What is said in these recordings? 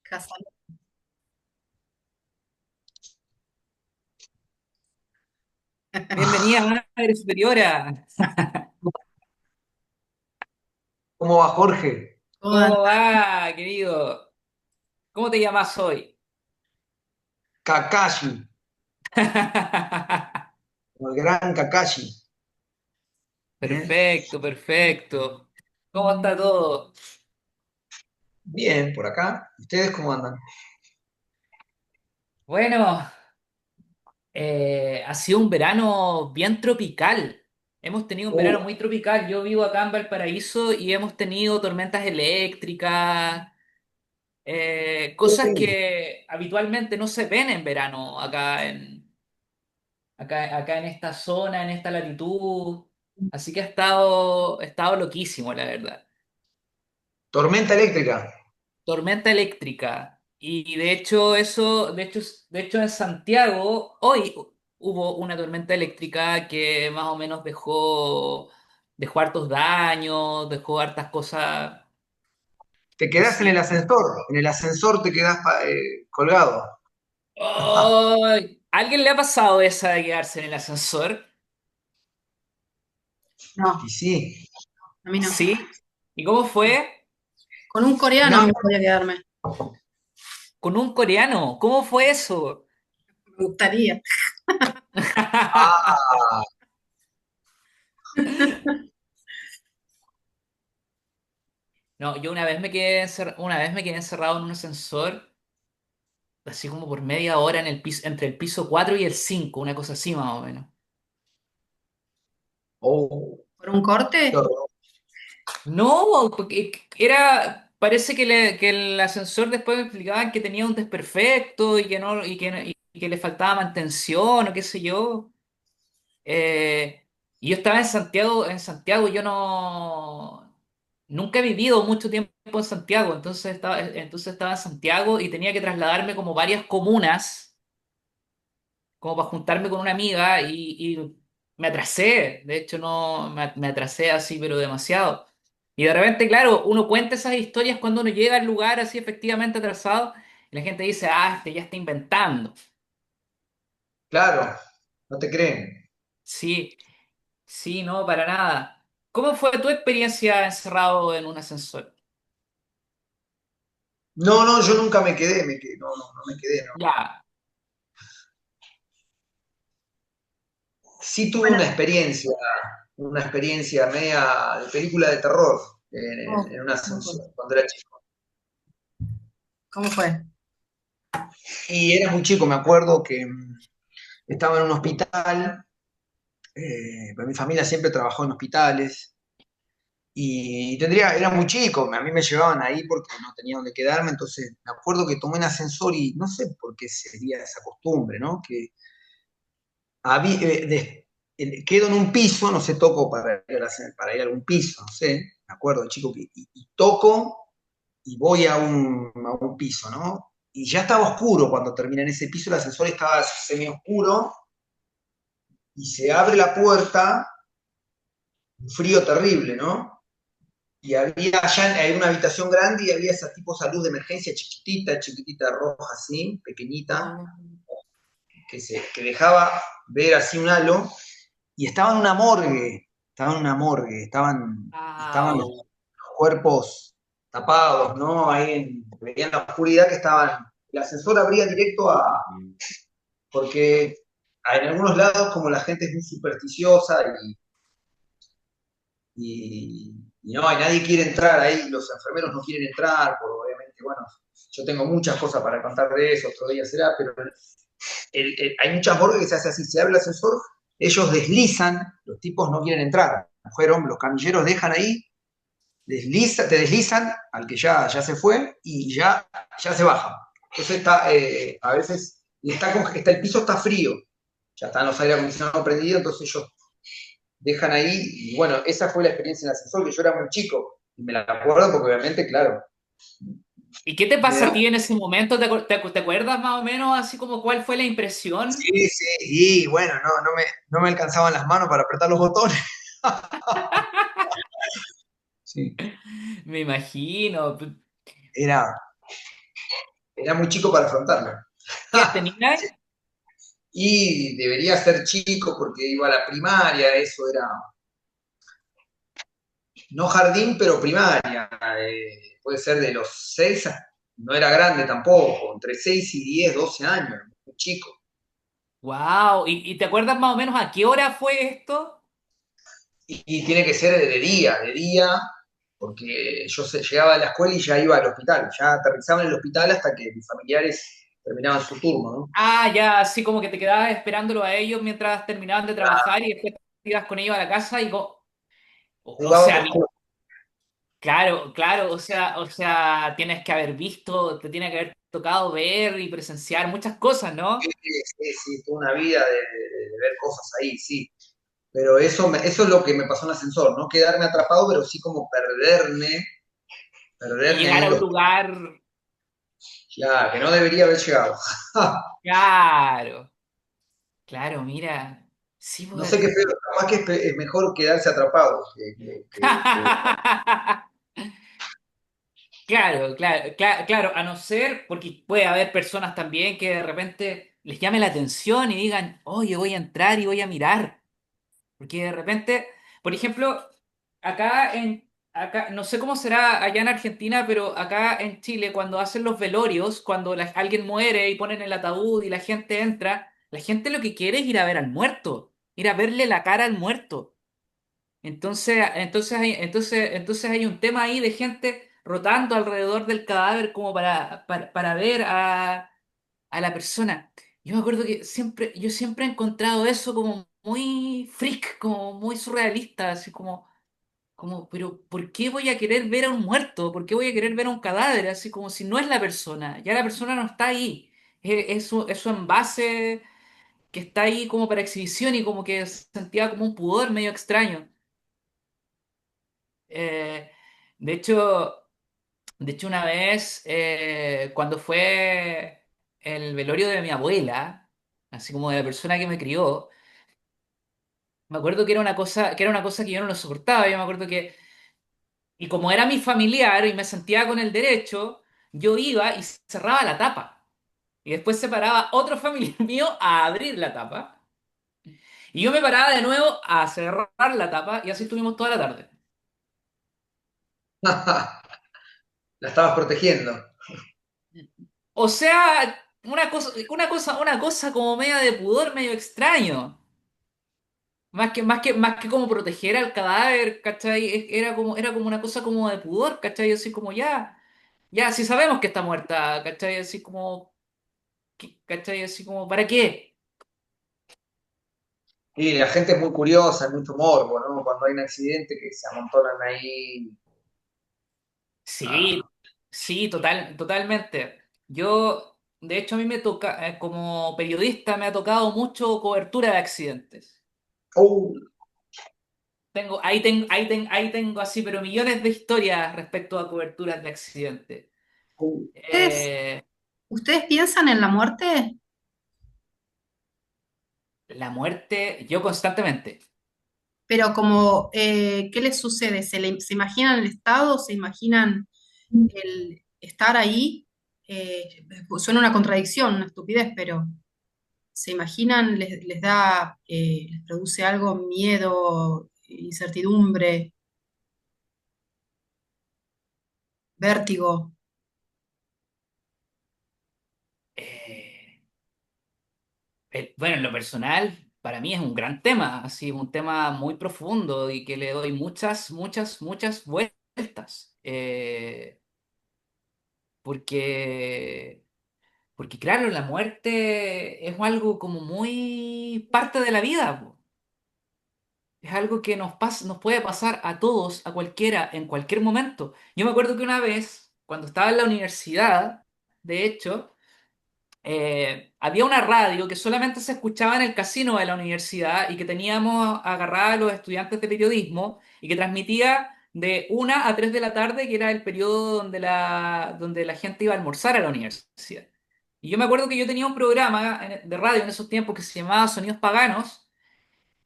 Casal. Bienvenida, Madre Superiora. ¿Cómo va Jorge? ¿Cómo ¿Cómo anda? va, querido? ¿Cómo te llamas hoy? Kakashi, como el gran Kakashi. ¿Eh? Perfecto, perfecto. ¿Cómo está todo? Bien, por acá. ¿Ustedes cómo andan? Bueno, ha sido un verano bien tropical. Hemos tenido un Uh, verano muy tropical. Yo vivo acá en Valparaíso y hemos tenido tormentas eléctricas, cosas uh, que habitualmente no se ven en verano acá en esta zona, en esta latitud. Así que ha estado loquísimo, la verdad. Tormenta eléctrica. Tormenta eléctrica. Y de hecho en Santiago, hoy hubo una tormenta eléctrica que más o menos dejó hartos daños, dejó hartas cosas. Te Y quedás en el sí. ascensor. En el ascensor te quedás colgado. ¡Ay! ¿A alguien le ha pasado esa de quedarse en el ascensor? No, y sí. A mí no. ¿Sí? ¿Y cómo fue? Con un coreano No, me gustaría quedarme. ¿Con un coreano? ¿Cómo fue eso? Me gustaría. No, yo una vez me quedé encerrado en un ascensor, así como por media hora entre el piso 4 y el 5, una cosa así más o menos. oh, ¿Por un qué corte? horror. No, porque parece que el ascensor después me explicaban que tenía un desperfecto y que le faltaba mantención o qué sé yo. Y yo estaba en Santiago yo nunca he vivido mucho tiempo en Santiago, entonces estaba en Santiago y tenía que trasladarme como varias comunas, como para juntarme con una amiga y me atrasé, de hecho no, me atrasé así, pero demasiado. Y de repente, claro, uno cuenta esas historias cuando uno llega al lugar así efectivamente atrasado y la gente dice, ah, este ya está inventando. Claro, no te creen. Sí. Sí, no, para nada. ¿Cómo fue tu experiencia encerrado en un ascensor? No, no, yo nunca no, no, no me quedé, no. Ya, Sí tuve Bueno, una experiencia media de película de terror ¿cómo, en un cómo fue? ascensor cuando era chico. ¿Cómo fue? Y era muy chico, me acuerdo que estaba en un hospital, pues mi familia siempre trabajó en hospitales, y era muy chico, a mí me llevaban ahí porque no tenía dónde quedarme, entonces me acuerdo que tomé un ascensor y no sé por qué sería esa costumbre, ¿no? Que había, quedo en un piso, no sé, toco para ir a algún piso, no sé, me acuerdo de chico, y toco y voy a un piso, ¿no? Y ya estaba oscuro cuando terminé en ese piso, el ascensor estaba semi oscuro y se abre la puerta, un frío terrible, ¿no? Y había allá en una habitación grande y había esa tipo de luz de emergencia chiquitita, chiquitita, roja así, pequeñita, Ah, que dejaba ver así un halo, y estaban los au. cuerpos tapados, ¿no? veían la oscuridad que estaban, el ascensor abría directo porque en algunos lados como la gente es muy supersticiosa y no, y nadie quiere entrar ahí, los enfermeros no quieren entrar, porque obviamente, bueno, yo tengo muchas cosas para contar de eso, otro día será, pero hay muchas morgues que se hace así, se abre el ascensor, ellos deslizan, los tipos no quieren entrar, mujer, hombre, los camilleros dejan ahí, te deslizan al que ya se fue y ya se baja. Entonces a veces, el piso está frío, ya están los aire acondicionados prendidos, entonces ellos dejan ahí, y bueno, esa fue la experiencia en el ascensor, que yo era muy chico, y me la acuerdo porque obviamente, claro, ¿Y qué te me pasa a da... ti en ese momento? ¿Te acuerdas más o menos así como cuál fue la impresión? Sí, sí, y bueno, no me alcanzaban las manos para apretar los botones. Sí, Me imagino. era. era muy chico para afrontarlo. ¿Qué tenía? Y debería ser chico porque iba a la primaria, eso era, no jardín, pero primaria. Puede ser de los 6, no era grande tampoco, entre 6 y 10, 12 años, muy chico. Wow. ¿Y te acuerdas más o menos a qué hora fue esto? Y tiene que ser de día, porque yo llegaba de la escuela y ya iba al hospital, ya aterrizaba en el hospital hasta que mis familiares terminaban su turno, ¿no? Ah, ya, así como que te quedabas esperándolo a ellos mientras terminaban de trabajar y después te ibas con ellos a la casa y o Jugaba sea, por juego. claro, claro, o sea, tienes que haber visto, te tiene que haber tocado ver y presenciar muchas cosas, Sí, ¿no? sí, sí, tuve una vida de ver cosas ahí, sí. Pero eso es lo que me pasó en el ascensor, no quedarme atrapado, pero sí como Y perderme llegar ahí a un los... lugar, Ya, que no debería haber llegado. claro, claro, mira, sí, No sé pues. qué feo, capaz que es mejor quedarse atrapado Claro, claro, claro, a no ser, porque puede haber personas también que de repente les llame la atención y digan, oye, voy a entrar y voy a mirar. Porque de repente, por ejemplo, acá, no sé cómo será allá en Argentina, pero acá en Chile, cuando hacen los velorios, cuando alguien muere y ponen el ataúd y la gente entra, la gente lo que quiere es ir a ver al muerto, ir a verle la cara al muerto. Entonces hay un tema ahí de gente rotando alrededor del cadáver como para ver a la persona. Yo me acuerdo que yo siempre he encontrado eso como muy freak, como muy surrealista, así pero ¿por qué voy a querer ver a un muerto? ¿Por qué voy a querer ver a un cadáver? Así como si no es la persona, ya la persona no está ahí. Es su envase que está ahí como para exhibición y como que sentía como un pudor medio extraño. Eh, de hecho, una vez, cuando fue el velorio de mi abuela, así como de la persona que me crió, me acuerdo que era una cosa que yo no lo soportaba. Yo me acuerdo que, y como era mi familiar y me sentía con el derecho, yo iba y cerraba la tapa. Y después se paraba otro familiar mío a abrir la tapa. Y yo me paraba de nuevo a cerrar la tapa y así estuvimos toda la tarde. la estabas protegiendo. O sea, una cosa como media de pudor, medio extraño. Más que como proteger al cadáver, ¿cachai? Era como una cosa como de pudor, ¿cachai? Así como ya, si sabemos que está muerta, ¿cachai? Así como, ¿cachai? Así como, ¿para qué? Y la gente es muy curiosa, hay mucho morbo, ¿no? Cuando hay un accidente que se amontonan ahí. Sí, sí, totalmente. Yo, de hecho, a mí me toca, como periodista, me ha tocado mucho cobertura de accidentes. Uh, Ahí tengo así, pero millones de historias respecto a coberturas de accidentes. uh. ¿Ustedes, Eh, ustedes piensan en la muerte? la muerte, yo constantemente. Pero como, ¿qué les sucede? ¿Se imaginan el estado? ¿Se imaginan el estar ahí? Suena una contradicción, una estupidez, pero ¿se imaginan, les da, les produce algo, miedo, incertidumbre, vértigo? Eh, bueno, en lo personal, para mí es un gran tema, así, un tema muy profundo y que le doy muchas, muchas, muchas vueltas. Porque, porque claro, la muerte es algo como muy parte de la vida, po. Es algo que nos puede pasar a todos, a cualquiera, en cualquier momento. Yo me acuerdo que una vez, cuando estaba en la universidad, de hecho, había una radio que solamente se escuchaba en el casino de la universidad y que teníamos agarrada a los estudiantes de periodismo y que transmitía de 1 a 3 de la tarde, que era el periodo donde la gente iba a almorzar a la universidad. Y yo me acuerdo que yo tenía un programa de radio en esos tiempos que se llamaba Sonidos Paganos,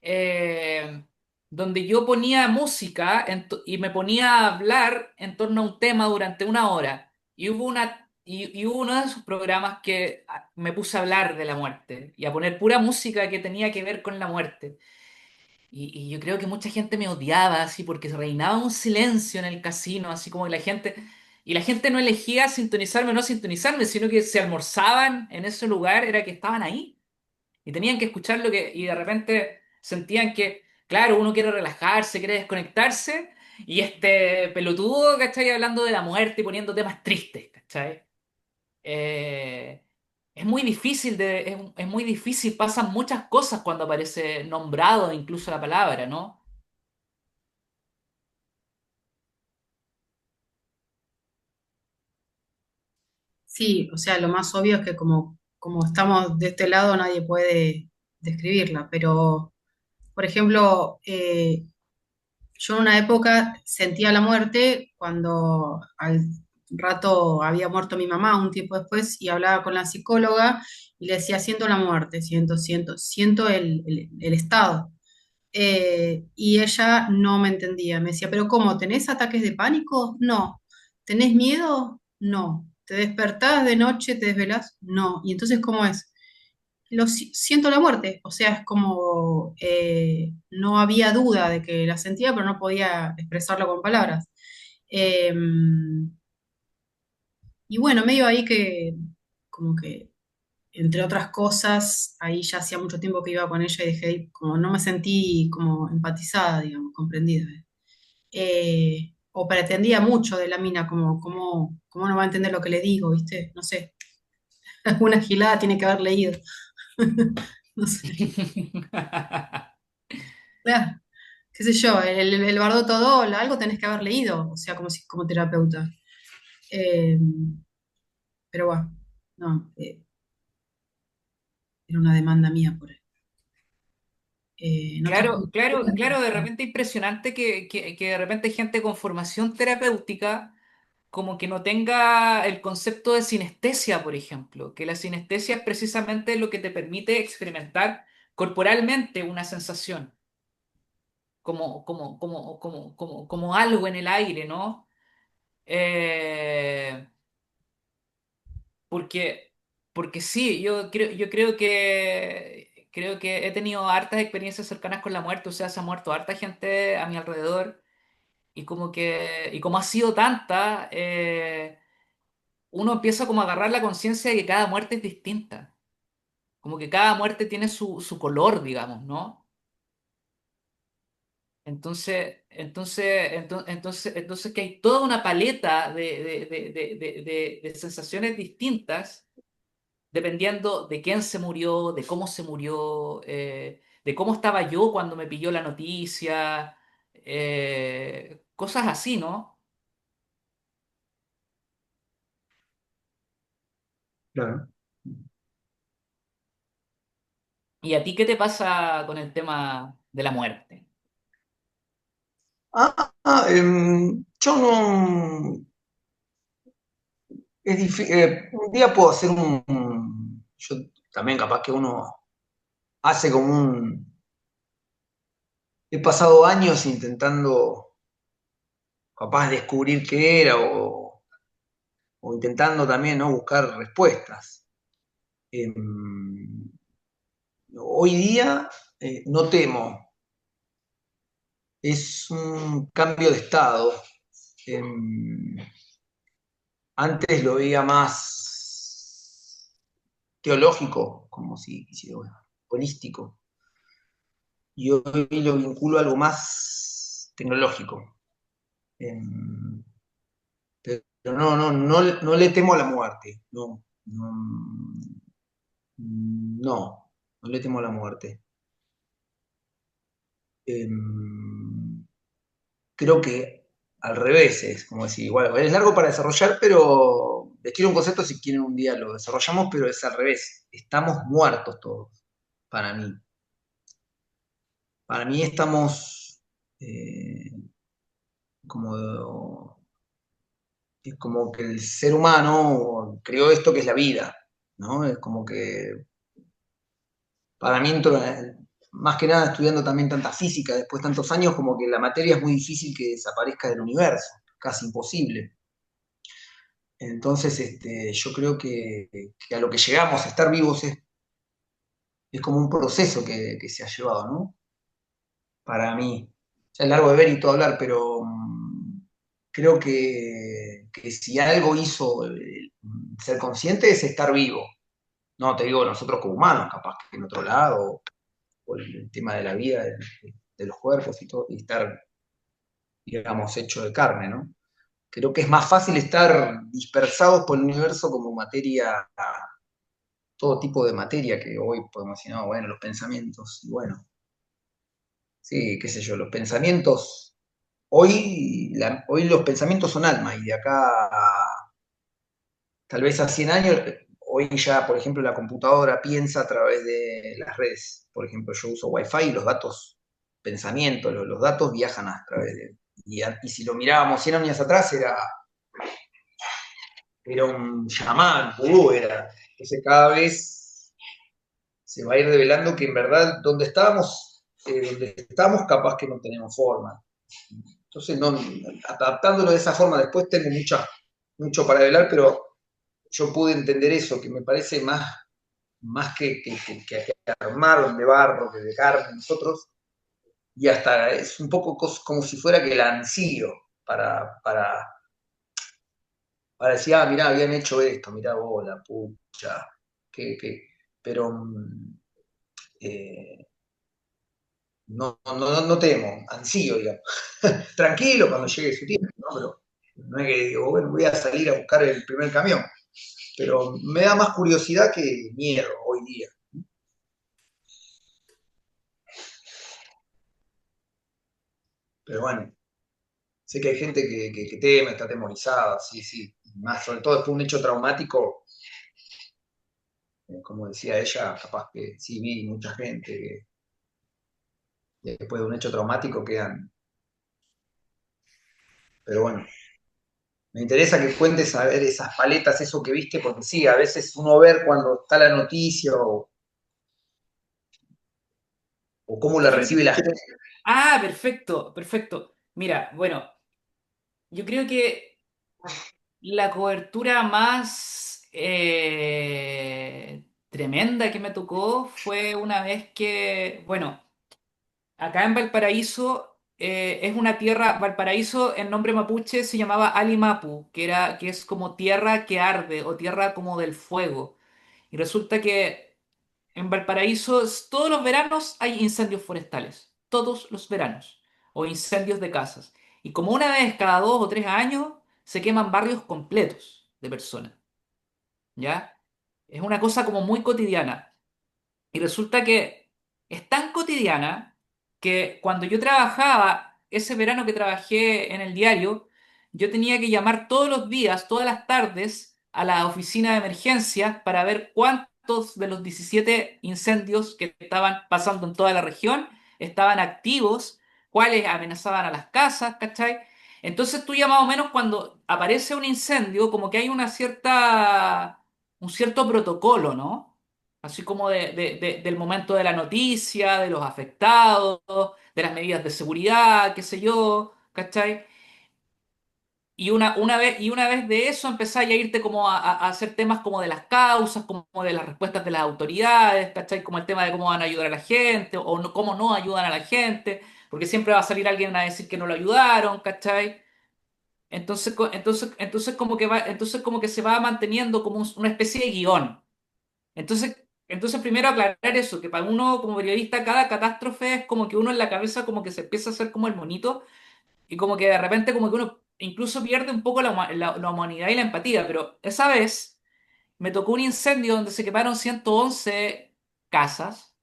eh, donde yo ponía música y me ponía a hablar en torno a un tema durante 1 hora. Y hubo y hubo uno de esos programas que me puse a hablar de la muerte y a poner pura música que tenía que ver con la muerte. Y yo creo que mucha gente me odiaba así porque reinaba un silencio en el casino, así como que la gente... Y la gente no elegía sintonizarme o no sintonizarme, sino que se almorzaban en ese lugar, era que estaban ahí. Y tenían que escuchar lo que... Y de repente sentían que, claro, uno quiere relajarse, quiere desconectarse, y este pelotudo, ¿cachai? Hablando de la muerte y poniendo temas tristes, ¿cachai? Eh, es muy difícil es muy difícil, pasan muchas cosas cuando aparece nombrado incluso la palabra, ¿no? Sí, o sea, lo más obvio es que como estamos de este lado nadie puede describirla, pero, por ejemplo, yo en una época sentía la muerte cuando al rato había muerto mi mamá un tiempo después y hablaba con la psicóloga y le decía, siento la muerte, siento el estado. Y ella no me entendía, me decía, pero ¿cómo? ¿Tenés ataques de pánico? No. ¿Tenés miedo? No. ¿Te despertás de noche, te desvelás? No. ¿Y entonces cómo es? Siento la muerte, o sea, es como no había duda de que la sentía, pero no podía expresarlo con palabras. Eh, y bueno, medio ahí que, como que, entre otras cosas, ahí ya hacía mucho tiempo que iba con ella y dejé, como no me sentí como empatizada, digamos, comprendida. O pretendía mucho de la mina, como no va a entender lo que le digo, ¿viste? No sé, alguna gilada tiene que haber leído. No sé. Claro, qué sé yo, el Bardo Todol, algo tenés que haber leído, o sea, como terapeuta. Eh, pero bueno, no, era una demanda mía por él. En otros Claro, claro, claro, de repente impresionante que de repente gente con formación terapéutica como que no tenga el concepto de sinestesia, por ejemplo, que la sinestesia es precisamente lo que te permite experimentar corporalmente una sensación, como algo en el aire, ¿no? Eh, porque, porque sí, yo creo que he tenido hartas experiencias cercanas con la muerte, o sea, se ha muerto harta gente a mi alrededor, y como ha sido tanta, uno empieza como a agarrar la conciencia de que cada muerte es distinta, como que cada muerte tiene su color, digamos, ¿no? Entonces que hay toda una paleta de sensaciones distintas dependiendo de quién se murió, de cómo se murió, de cómo estaba yo cuando me pilló la noticia, cosas así, ¿no? Claro. ¿Y a ti qué te pasa con el tema de la muerte? Yo no. Un día puedo hacer yo también capaz que uno hace como un. He pasado años intentando capaz descubrir qué era o intentando también, ¿no? Buscar respuestas. Eh, Hoy día no temo, es un cambio de estado. Eh, Antes lo veía más teológico, como si quisiera, bueno, holístico, y hoy lo vinculo a algo más tecnológico. Eh, pero no le temo a la muerte, no le temo a la muerte. Eh, Creo que al revés es como decir, bueno, es largo para desarrollar, pero les quiero un concepto si quieren un día lo desarrollamos, pero es al revés. Estamos muertos todos, para mí. Para mí estamos eh, como, es como que el ser humano creó esto que es la vida, ¿no? Es como que para mí, más que nada estudiando también tanta física después de tantos años, como que la materia es muy difícil que desaparezca del universo, casi imposible. Entonces, yo creo que a lo que llegamos a estar vivos es como un proceso que se ha llevado, ¿no? Para mí. Ya es largo de ver y todo hablar, pero creo que si algo hizo ser consciente es estar vivo. No te digo nosotros como humanos, capaz que en otro lado, o el tema de la vida, de los cuerpos y todo, y estar, digamos, hecho de carne, ¿no? Creo que es más fácil estar dispersados por el universo como materia, todo tipo de materia que hoy podemos decir, no, bueno, los pensamientos, y bueno, sí, qué sé yo, los pensamientos, hoy los pensamientos son alma, y de acá tal vez a 100 años, hoy ya, por ejemplo, la computadora piensa a través de las redes. Por ejemplo, yo uso Wi-Fi y los datos, pensamiento, los datos viajan a través de... Y si lo mirábamos 100 años atrás, era un chamán, vudú, era. Entonces cada vez se va a ir revelando que en verdad donde estábamos capaz que no tenemos forma. Entonces, no, adaptándolo de esa forma, después tengo mucho para revelar, pero yo pude entender eso, que me parece más que armaron de barro, que de carne nosotros, y hasta es un poco como si fuera que el ansío para decir, ah, mirá, habían hecho esto, mirá vos, la pucha, que, pero eh, no temo, ansío, digamos. Tranquilo cuando llegue su tiempo, ¿no? Pero no es que digo, bueno, voy a salir a buscar el primer camión, pero me da más curiosidad que miedo hoy día. Pero bueno, sé que hay gente que teme, está atemorizada, sí, sí. Más sobre todo después de un hecho traumático, como decía ella, capaz que sí vi mucha gente que después de un hecho traumático quedan. Pero bueno, me interesa que cuentes a ver esas paletas, eso que viste, porque sí, a veces uno ver cuando está la noticia o cómo la Perfecto. recibe la gente. Ah, perfecto, perfecto. Mira, bueno, yo creo que la cobertura más tremenda que me tocó fue una vez que, bueno, acá en Valparaíso es una tierra, Valparaíso en nombre mapuche se llamaba Alimapu, que es como tierra que arde o tierra como del fuego. Y resulta que en Valparaíso todos los veranos hay incendios forestales, todos los veranos, o incendios de casas. Y como una vez cada 2 o 3 años se queman barrios completos de personas, ¿ya? Es una cosa como muy cotidiana. Y resulta que es tan cotidiana que cuando yo trabajaba, ese verano que trabajé en el diario, yo tenía que llamar todos los días, todas las tardes, a la oficina de emergencias para ver cuántos de los 17 incendios que estaban pasando en toda la región estaban activos, cuáles amenazaban a las casas, ¿cachai? Entonces tú ya más o menos cuando aparece un incendio, como que hay un cierto protocolo, ¿no? Así como del momento de la noticia, de los afectados, de las medidas de seguridad, qué sé yo, ¿cachai? Y una vez de eso empezáis a irte como a hacer temas como de las causas, como de las respuestas de las autoridades, ¿cachai? Como el tema de cómo van a ayudar a la gente o cómo no ayudan a la gente, porque siempre va a salir alguien a decir que no lo ayudaron, ¿cachai? Entonces como que se va manteniendo como una especie de guión. Entonces primero aclarar eso, que para uno como periodista cada catástrofe es como que uno en la cabeza como que se empieza a hacer como el monito y como que de repente como que uno incluso pierde un poco la humanidad y la empatía, pero esa vez me tocó un incendio donde se quemaron 111 casas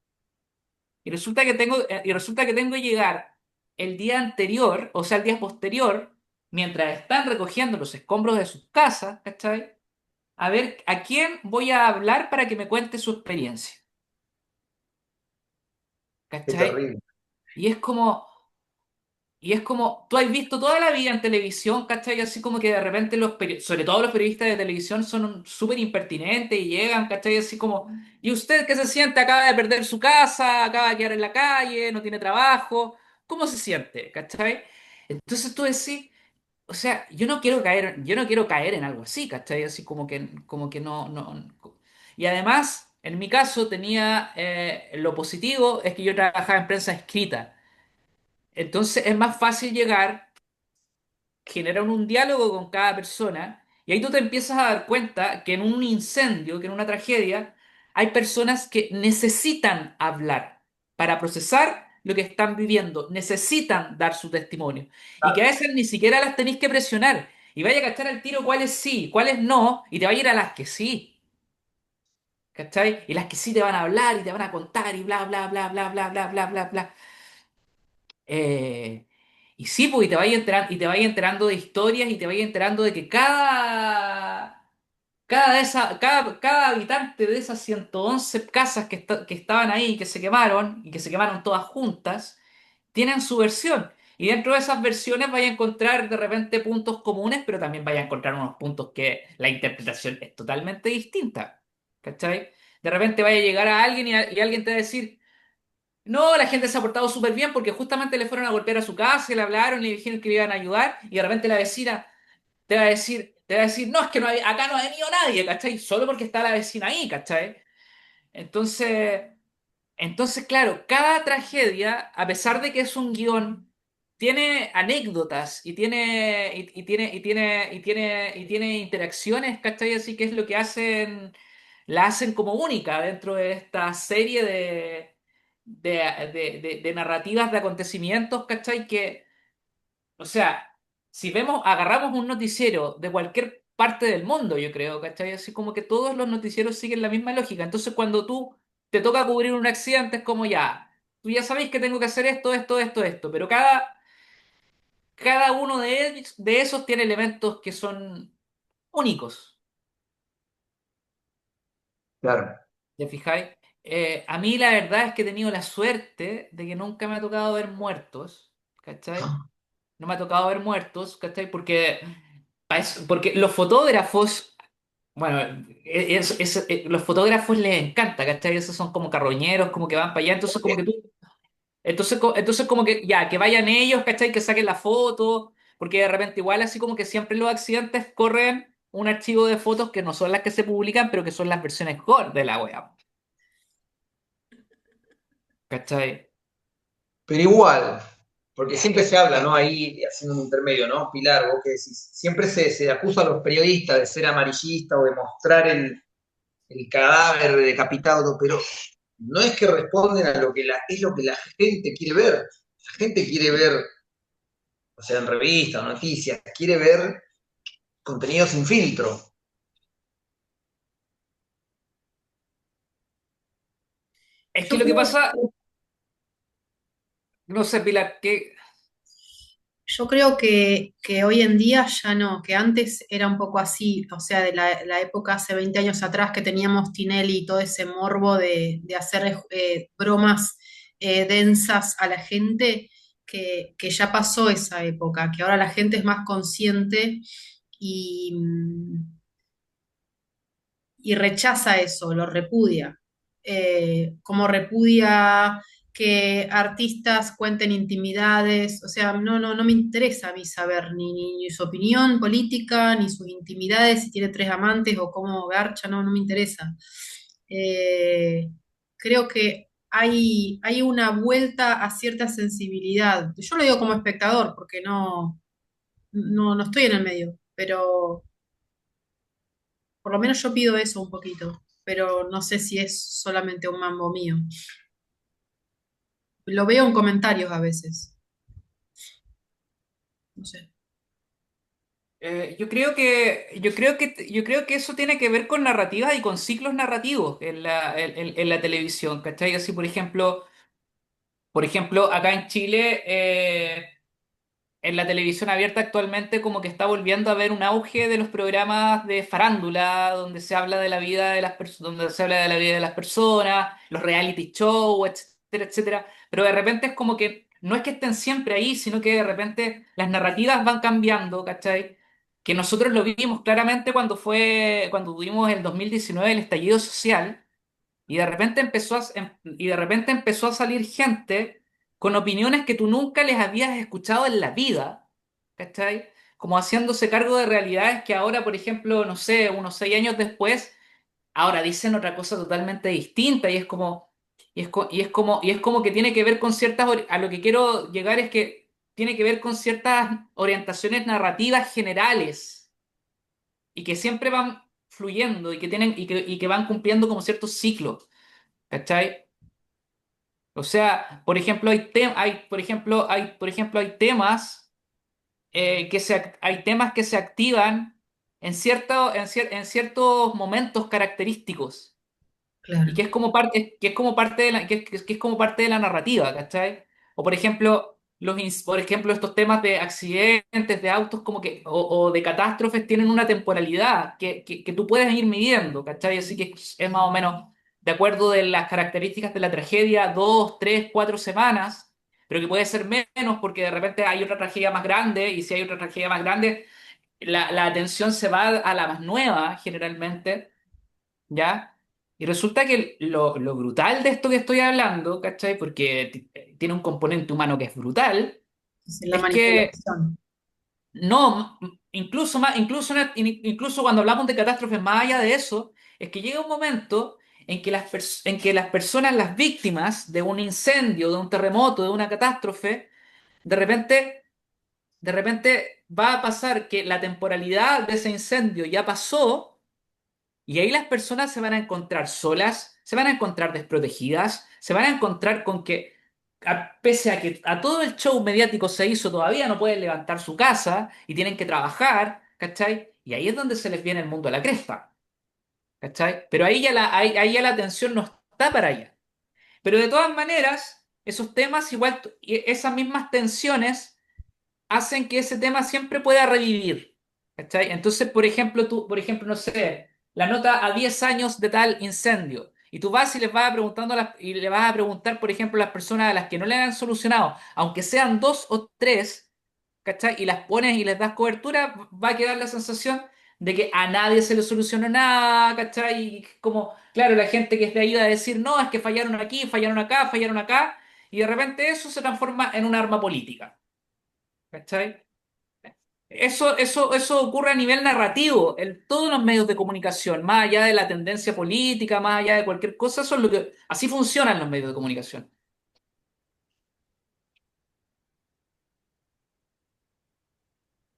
y resulta que tengo que llegar el día anterior, o sea, el día posterior, mientras están recogiendo los escombros de sus casas, ¿cachai? A ver a quién voy a hablar para que me cuente su experiencia. Qué ¿Cachai? terrible. Y es como, y es como, tú has visto toda la vida en televisión, ¿cachai? Así como que de repente sobre todo los periodistas de televisión son súper impertinentes y llegan, ¿cachai? Así como, ¿y usted qué se siente? Acaba de perder su casa, acaba de quedar en la calle, no tiene trabajo, ¿cómo se siente? ¿Cachai? Entonces tú decís, o sea, yo no quiero caer en algo así, ¿cachai? Así como que no. Y además, en mi caso, tenía lo positivo es que yo trabajaba en prensa escrita. Entonces es más fácil llegar, generar un diálogo con cada persona, y ahí tú te empiezas a dar cuenta que en un incendio, que en una tragedia, hay personas que necesitan hablar para procesar lo que están viviendo, necesitan dar su testimonio, y que a veces ni siquiera las tenéis que presionar, y vaya a cachar al tiro cuáles sí, cuáles no, y te va a ir a las que sí. ¿Cachai? Y las que sí te van a hablar y te van a contar y bla, bla, bla, bla, bla, bla, bla, bla, bla. Eh, y sí, pues, y te vayas enterando de historias y te vayas enterando de que cada habitante de esas 111 casas que estaban ahí, que se quemaron, y que se quemaron todas juntas, tienen su versión. Y dentro de esas versiones vaya a encontrar de repente puntos comunes, pero también vaya a encontrar unos puntos que la interpretación es totalmente distinta. ¿Cachai? De repente vaya a llegar a alguien y alguien te va a decir, no, la gente se ha portado súper bien porque justamente le fueron a golpear a su casa, y le hablaron, le dijeron que le iban a ayudar, y de repente la vecina te va a decir, no, es que acá no ha venido nadie, ¿cachai? Solo porque está la vecina ahí, ¿cachai? Entonces, claro, cada tragedia, a pesar de que es un guión, tiene anécdotas y tiene interacciones, ¿cachai? Así que es lo que la hacen como única dentro de esta serie de, de narrativas de acontecimientos, ¿cachai? Que, o sea, si vemos, agarramos un noticiero de cualquier parte del mundo, yo creo, ¿cachai? Así como que todos los noticieros siguen la misma lógica. Entonces, cuando tú te toca cubrir un accidente, es como ya, tú ya sabéis que tengo que hacer esto, esto, esto, esto, pero cada uno de esos tiene elementos que son únicos, Claro. ¿te fijáis? A mí la verdad es que he tenido la suerte de que nunca me ha tocado ver muertos, ¿cachai? No me ha tocado ver muertos, ¿cachai? Porque los fotógrafos, bueno, los fotógrafos les encanta, ¿cachai? Esos son como carroñeros, como que van para allá, entonces como que tú, entonces como que ya, que vayan ellos, ¿cachai? Que saquen la foto, porque de repente igual así como que siempre los accidentes corren un archivo de fotos que no son las que se publican, pero que son las versiones gore de la wea, ¿cachai? Pero igual, porque siempre se habla, ¿no? Ahí haciendo un intermedio, ¿no? Pilar, vos que decís, siempre se acusa a los periodistas de ser amarillistas o de mostrar el cadáver decapitado, pero no es que responden a lo que es lo que la gente quiere ver. La gente quiere ver, o sea, en revistas o noticias, quiere ver contenido sin filtro. Es que Yo lo que creo, pasa, no sé, Pilar, que yo creo que hoy en día ya no, que antes era un poco así, o sea, de la época hace 20 años atrás que teníamos Tinelli y todo ese morbo de hacer bromas densas a la gente, que ya pasó esa época, que ahora la gente es más consciente y, y rechaza eso, lo repudia. Como repudia que artistas cuenten intimidades, o sea, no me interesa a mí saber ni su opinión política, ni sus intimidades, si tiene tres amantes o cómo garcha, no me interesa. Eh, Creo que hay una vuelta a cierta sensibilidad. Yo lo digo como espectador, porque no estoy en el medio, pero por lo menos yo pido eso un poquito, pero no sé si es solamente un mambo mío. Lo veo en comentarios a veces, no sé. yo creo que eso tiene que ver con narrativas y con ciclos narrativos en la televisión, ¿cachai? Así, por ejemplo, acá en Chile, en la televisión abierta actualmente como que está volviendo a haber un auge de los programas de farándula, donde se habla de la vida de las personas, donde se habla de la vida de las personas, los reality shows, etcétera, etcétera. Pero de repente es como que no es que estén siempre ahí, sino que de repente las narrativas van cambiando, ¿cachai? Que nosotros lo vimos claramente cuando tuvimos el 2019 el estallido social y de repente y de repente empezó a salir gente con opiniones que tú nunca les habías escuchado en la vida, ¿cachai? como haciéndose cargo de realidades que ahora, por ejemplo, no sé, unos 6 años después, ahora dicen otra cosa totalmente distinta y es como, y es como que tiene que ver con a lo que quiero llegar es que tiene que ver con ciertas orientaciones narrativas generales y que siempre van fluyendo y que van cumpliendo como ciertos ciclos, ¿cachai? O sea, por ejemplo, hay temas hay temas que se activan en ciertos momentos característicos y Claro. que es como parte de la narrativa, ¿cachai? O por ejemplo, por ejemplo, estos temas de accidentes, de autos, o de catástrofes tienen una temporalidad que tú puedes ir midiendo, ¿cachai? Así que es más o menos de acuerdo de las características de la tragedia, 2, 3, 4 semanas, pero que puede ser menos porque de repente hay otra tragedia más grande y si hay otra tragedia más grande, la atención se va a la más nueva generalmente. ¿Ya? Y resulta que lo brutal de esto que estoy hablando, ¿cachai? Porque tiene un componente humano que es brutal, Es la es que manipulación. no, incluso cuando hablamos de catástrofes más allá de eso, es que llega un momento en que las personas, las víctimas de un incendio, de un terremoto, de una catástrofe, de repente, de repente va a pasar que la temporalidad de ese incendio ya pasó. Y ahí las personas se van a encontrar solas, se van a encontrar desprotegidas, se van a encontrar con que, pese a que a todo el show mediático se hizo, todavía no pueden levantar su casa y tienen que trabajar, ¿cachai? Y ahí es donde se les viene el mundo a la cresta, ¿cachai? Pero ahí ya la atención no está para allá. Pero de todas maneras, esos temas, igual, y esas mismas tensiones hacen que ese tema siempre pueda revivir. ¿Cachai? Entonces, por ejemplo, no sé, la nota a 10 años de tal incendio. Y tú vas y les vas preguntando y le vas a preguntar, por ejemplo, a las personas a las que no le han solucionado, aunque sean dos o tres, ¿cachai? Y las pones y les das cobertura, va a quedar la sensación de que a nadie se le solucionó nada, ¿cachai? Y como, claro, la gente que es de ahí va a decir, no, es que fallaron aquí, fallaron acá, y de repente eso se transforma en un arma política. ¿Cachai? Eso ocurre a nivel narrativo en todos los medios de comunicación, más allá de la tendencia política, más allá de cualquier cosa, eso es así funcionan los medios de comunicación.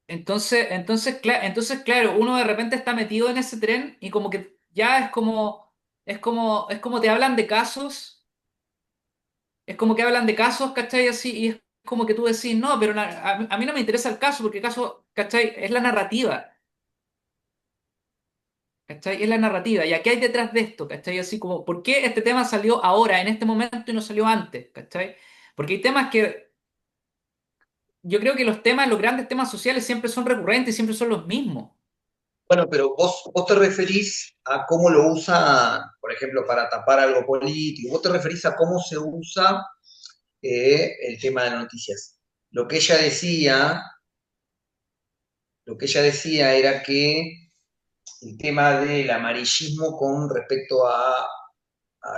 Entonces, claro, uno de repente está metido en ese tren y como que ya es como te hablan de casos, es como que hablan de casos, ¿cachai? Así, y es como que tú decís, no, pero a mí no me interesa el caso, porque el caso, ¿cachai? Es la narrativa. ¿Cachai? Es la narrativa. ¿Y qué hay detrás de esto? ¿Cachai? Así como, ¿por qué este tema salió ahora, en este momento, y no salió antes? ¿Cachai? Porque hay temas que, yo creo que los grandes temas sociales siempre son recurrentes y siempre son los mismos. Bueno, pero vos te referís a cómo lo usa, por ejemplo, para tapar algo político, vos te referís a cómo se usa el tema de las noticias. Lo que ella decía, lo que ella decía era que el tema del amarillismo con respecto a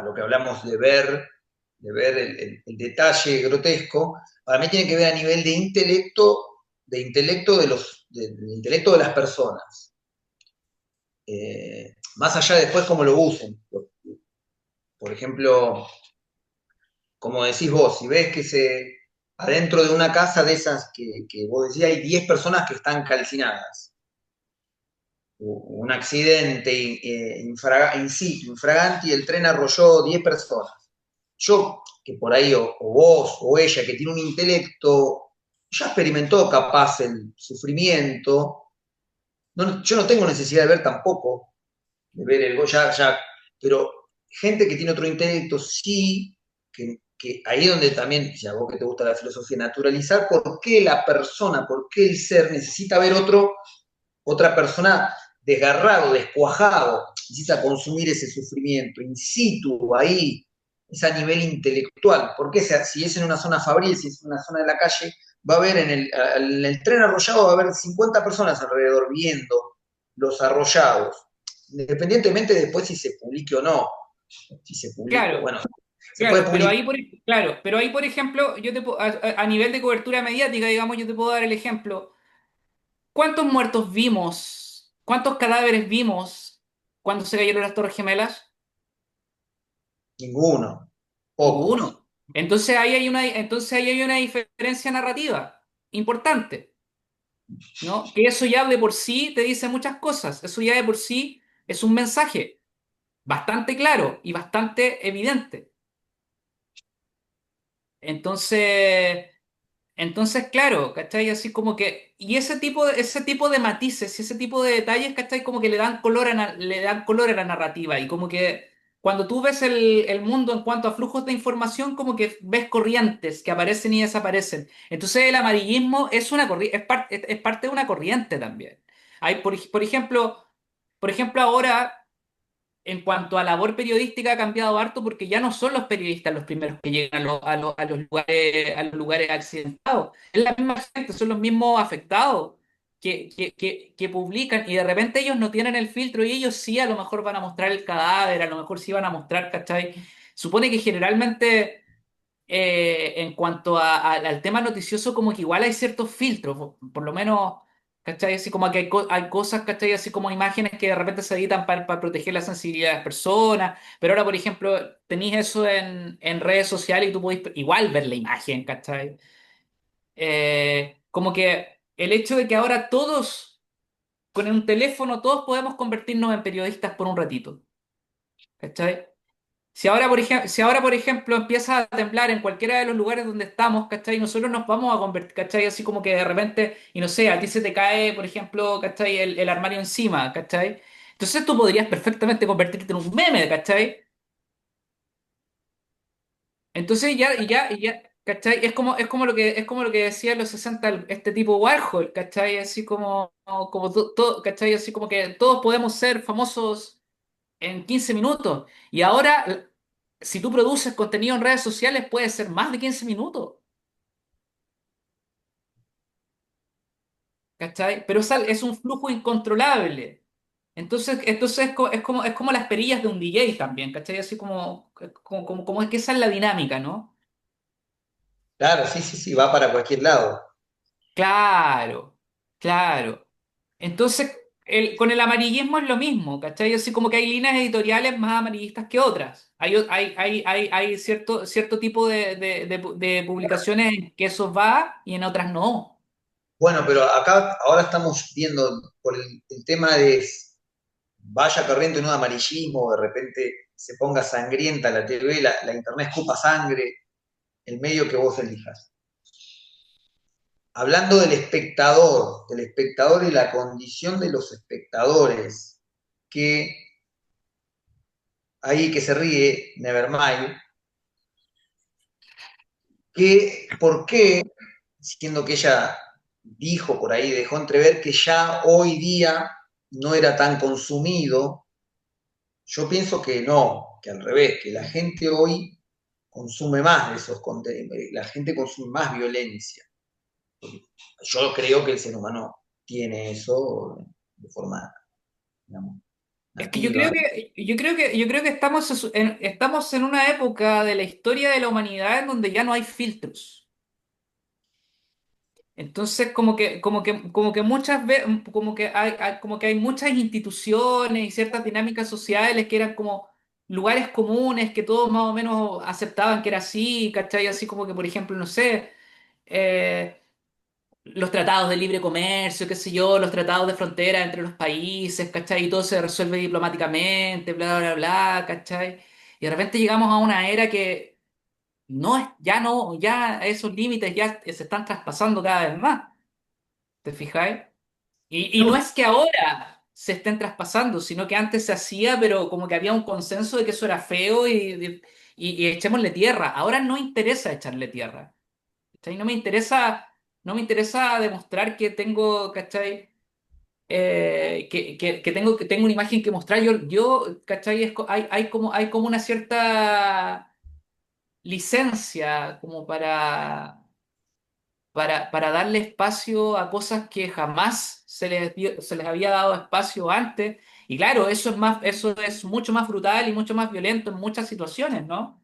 lo que hablamos de ver el detalle grotesco, para mí tiene que ver a nivel de intelecto del intelecto de las personas. Más allá de después cómo lo usen. Por ejemplo, como decís vos, si ves que adentro de una casa de esas que vos decías hay 10 personas que están calcinadas, un accidente in situ, infraganti, y el tren arrolló 10 personas. Yo, que por ahí, o vos, o ella, que tiene un intelecto, ya experimentó capaz el sufrimiento, yo no tengo necesidad de ver tampoco, de ver pero gente que tiene otro intelecto, sí, que ahí donde también, si a vos que te gusta la filosofía, naturalizar por qué la persona, por qué el ser necesita ver otra persona desgarrado, descuajado, necesita consumir ese sufrimiento in situ, ahí, es a nivel intelectual. Porque si es en una zona fabril, si es en una zona de la calle, va a haber en el tren arrollado, va a haber 50 personas alrededor viendo los arrollados, independientemente de después si se publique o no. Si se publica, Claro, bueno, se puede claro, publicar. pero ahí, por ejemplo, a nivel de cobertura mediática, digamos, yo te puedo dar el ejemplo. ¿Cuántos muertos vimos? ¿Cuántos cadáveres vimos cuando se cayeron las Torres Gemelas? Ninguno, pocos. Ninguno. Entonces ahí hay una diferencia narrativa importante, ¿no? Que eso ya de por sí te dice muchas cosas. Eso ya de por sí es un mensaje bastante claro y bastante evidente. Entonces, claro, ¿cachai? Así como que, y ese tipo de matices y ese tipo de detalles, ¿cachai? Como que le dan color a la narrativa y como que cuando tú ves el mundo en cuanto a flujos de información, como que ves corrientes que aparecen y desaparecen. Entonces el amarillismo es es parte de una corriente también. Hay, por ejemplo, ahora en cuanto a labor periodística ha cambiado harto porque ya no son los periodistas los primeros que llegan a los lugares accidentados. Es la misma gente, son los mismos afectados que publican y de repente ellos no tienen el filtro y ellos sí a lo mejor van a mostrar el cadáver, a lo mejor sí van a mostrar, ¿cachai? Supone que generalmente en cuanto al tema noticioso, como que igual hay ciertos filtros, por lo menos, ¿cachai? Así como que hay cosas, ¿cachai? Así como imágenes que de repente se editan para proteger la sensibilidad de las personas, pero ahora, por ejemplo, tenéis eso en redes sociales y tú podéis igual ver la imagen, ¿cachai? Como que el hecho de que ahora todos, con un teléfono, todos podemos convertirnos en periodistas por un ratito, ¿cachai? Si ahora, por ejemplo, empieza a temblar en cualquiera de los lugares donde estamos, ¿cachai? Nosotros nos vamos a convertir, ¿cachai? Así como que de repente, y no sé, a ti se te cae, por ejemplo, ¿cachai? El armario encima, ¿cachai? Entonces tú podrías perfectamente convertirte en un meme, ¿cachai? Entonces ¿cachai? Es como es como lo que decía en los 60 este tipo Warhol, ¿cachai? Así como ¿cachai? Así como que todos podemos ser famosos en 15 minutos. Y ahora, si tú produces contenido en redes sociales, puede ser más de 15 minutos. ¿Cachai? Pero es un flujo incontrolable. Entonces es como las perillas de un DJ también, ¿cachai? Así como es que esa es la dinámica, ¿no? Claro, sí, sí, sí, va para cualquier lado. Claro, claro. Entonces, con el amarillismo es lo mismo, ¿cachai? Así como que hay líneas editoriales más amarillistas que otras. Hay cierto tipo de publicaciones en que eso va y en otras no. Bueno, pero acá ahora estamos viendo por el tema de vaya corriente en un amarillismo, de repente se ponga sangrienta la TV, la internet escupa sangre, el medio que vos elijas. Hablando del espectador y la condición de los espectadores, que ahí que se ríe Nevermind, que por qué, siendo que ella dijo por ahí, dejó entrever que ya hoy día no era tan consumido, yo pienso que no, que al revés, que la gente hoy consume más de esos contenidos, la gente consume más violencia. Yo creo que el ser humano tiene eso de forma, digamos, Es que nativa. yo creo que estamos en una época de la historia de la humanidad en donde ya no hay filtros. Entonces, como que muchas veces, como que hay muchas instituciones y ciertas dinámicas sociales que eran como lugares comunes que todos más o menos aceptaban que era así, ¿cachai? Así como que, por ejemplo, no sé, eh, los tratados de libre comercio, qué sé yo, los tratados de frontera entre los países, ¿cachai? Y todo se resuelve diplomáticamente, bla, bla, bla, ¿cachai? Y de repente llegamos a una era que ya esos límites ya se están traspasando cada vez más. ¿Te fijáis? Y no es que ahora se estén traspasando, sino que antes se hacía, pero como que había un consenso de que eso era feo y echémosle tierra. Ahora no interesa echarle tierra. ¿Cachai? No me interesa demostrar que tengo, ¿cachai? Que tengo una imagen que mostrar. ¿Cachai? Hay como una cierta licencia como para darle espacio a cosas que jamás se les había dado espacio antes. Y claro, eso es mucho más brutal y mucho más violento en muchas situaciones, ¿no?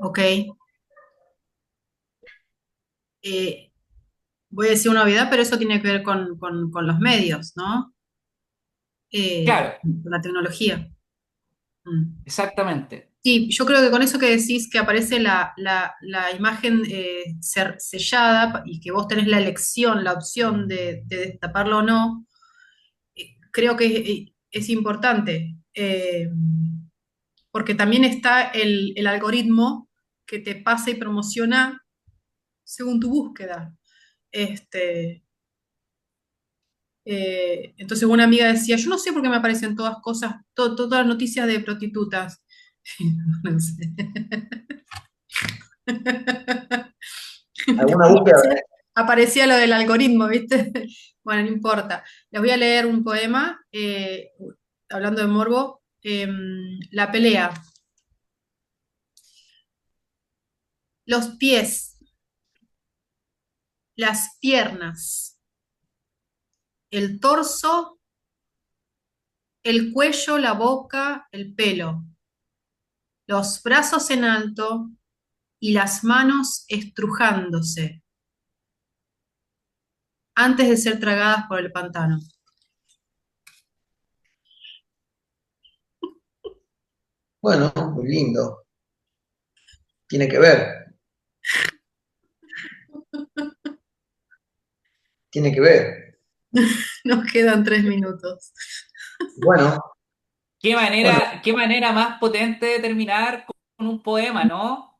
Ok. Eh, voy a decir una obviedad, pero eso tiene que ver con los medios, ¿no? Claro, Con la tecnología. Mm. exactamente. Sí, yo creo que con eso que decís que aparece la imagen sellada y que vos tenés la elección, la opción de destaparlo o no, creo que es importante, porque también está el algoritmo que te pasa y promociona según tu búsqueda. Este, entonces una amiga decía, yo no sé por qué me aparecen todas cosas, todas las noticias de prostitutas. No sé. ¿Alguna Después búsqueda? aparecía lo del algoritmo, ¿viste? Bueno, no importa. Les voy a leer un poema, hablando de morbo. La pelea. Los pies, las piernas, el torso, el cuello, la boca, el pelo, los brazos en alto y las manos estrujándose antes de ser tragadas por el pantano. Bueno, muy lindo. Tiene que ver, tiene que ver. Nos quedan 3 minutos. Bueno, bueno, Qué manera más potente de terminar con un poema, ¿no?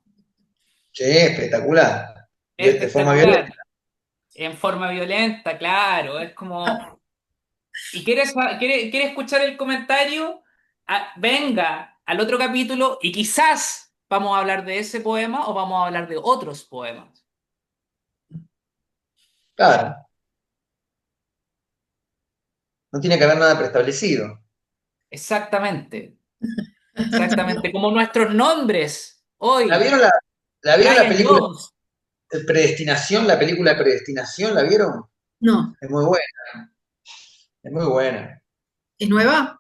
sí, espectacular. De forma violenta. Espectacular. En forma violenta, claro. Es como. ¿Y quiere escuchar el comentario? Ah, venga al otro capítulo y quizás vamos a hablar de ese poema o vamos a hablar de otros poemas. Claro, no tiene que haber nada preestablecido. Exactamente. Exactamente. Como nuestros nombres ¿La hoy. vieron la vieron la Brian película Jones. de Predestinación? La película de Predestinación, ¿la vieron? No, Es muy buena, es muy buena. ¿es nueva?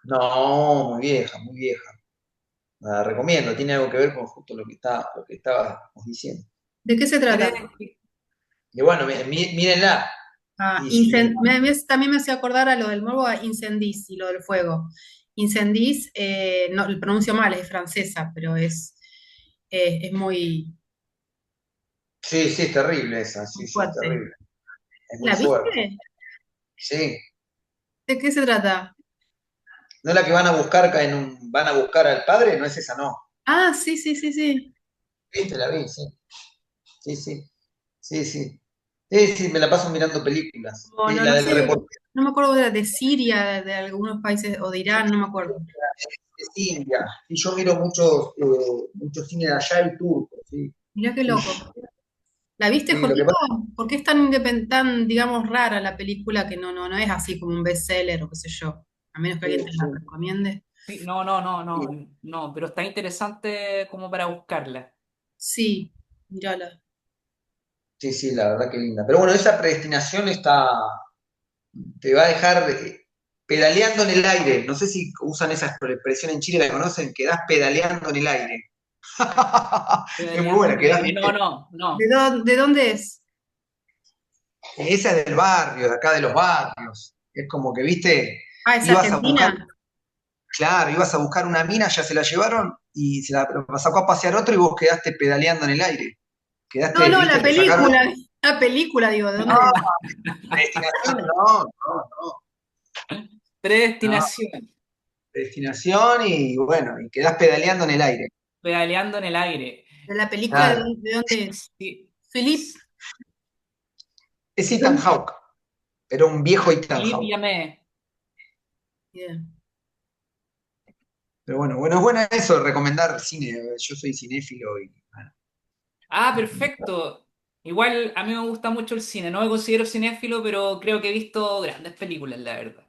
No, muy vieja, muy vieja. La recomiendo, tiene algo que ver con justo lo que estábamos diciendo. ¿De qué se trata? Y bueno, mírenla. También me hacía acordar a lo del morbo a Incendies y lo del fuego. Incendies, no, lo pronuncio mal, es francesa, pero es muy, Sí, sí, es terrible esa, sí, muy sí, es fuerte. terrible. Es muy ¿La fuerte. viste? Sí. ¿De qué se trata? ¿No es la que van a buscar al padre? No es esa, no. Ah, sí, sí, sí, sí. ¿Viste? La vi, sí. Sí, sí. Sí, sí. Sí, sí, me la paso mirando películas. O Y no, la no del sé, reportero no me acuerdo de Siria, de algunos países, o de Irán, no me acuerdo. de Siria. Y yo miro muchos cine de allá y turco, sí. Mirá qué Sí, loco. ¿La viste, sí, lo que Jorgito? pasa Porque es tan, digamos, rara la película que no es así como un bestseller o qué sé yo. A menos que alguien te es que, la recomiende. Sí, no, no, no, sí, no, no, pero está interesante como para buscarla. Sí, mírala. sí, sí, la verdad que linda. Pero bueno, esa predestinación te va a dejar pedaleando en el aire. No sé si usan esa expresión en Chile, la conocen, quedás pedaleando en el aire. Es muy Pedaleando buena, en el quedás, aire. No, viste, no, no. ¿De dónde es? esa es del barrio, de acá de los barrios. Es como que, viste, Ah, ¿es ibas a buscar, Argentina? claro, ibas a buscar una mina, ya se la llevaron y la sacó a pasear otro y vos quedaste pedaleando en el aire. No, Quedaste, no, viste, la te sacaron. película. La película, digo, ¿de No, dónde es? predestinación, no, no, no. Predestinación. Predestinación y bueno, y quedás pedaleando en el aire. Pedaleando en el aire. ¿De la película de Claro. dónde es? Sí. Philip. Es Ethan Hawke, era un viejo Ethan Philippe Hawke. Lamé. Bien. Pero bueno, bueno, es bueno eso, recomendar cine. Yo soy cinéfilo y bueno, Ah, perfecto. Igual a mí me gusta mucho el cine. No me considero cinéfilo, pero creo que he visto grandes películas, la verdad.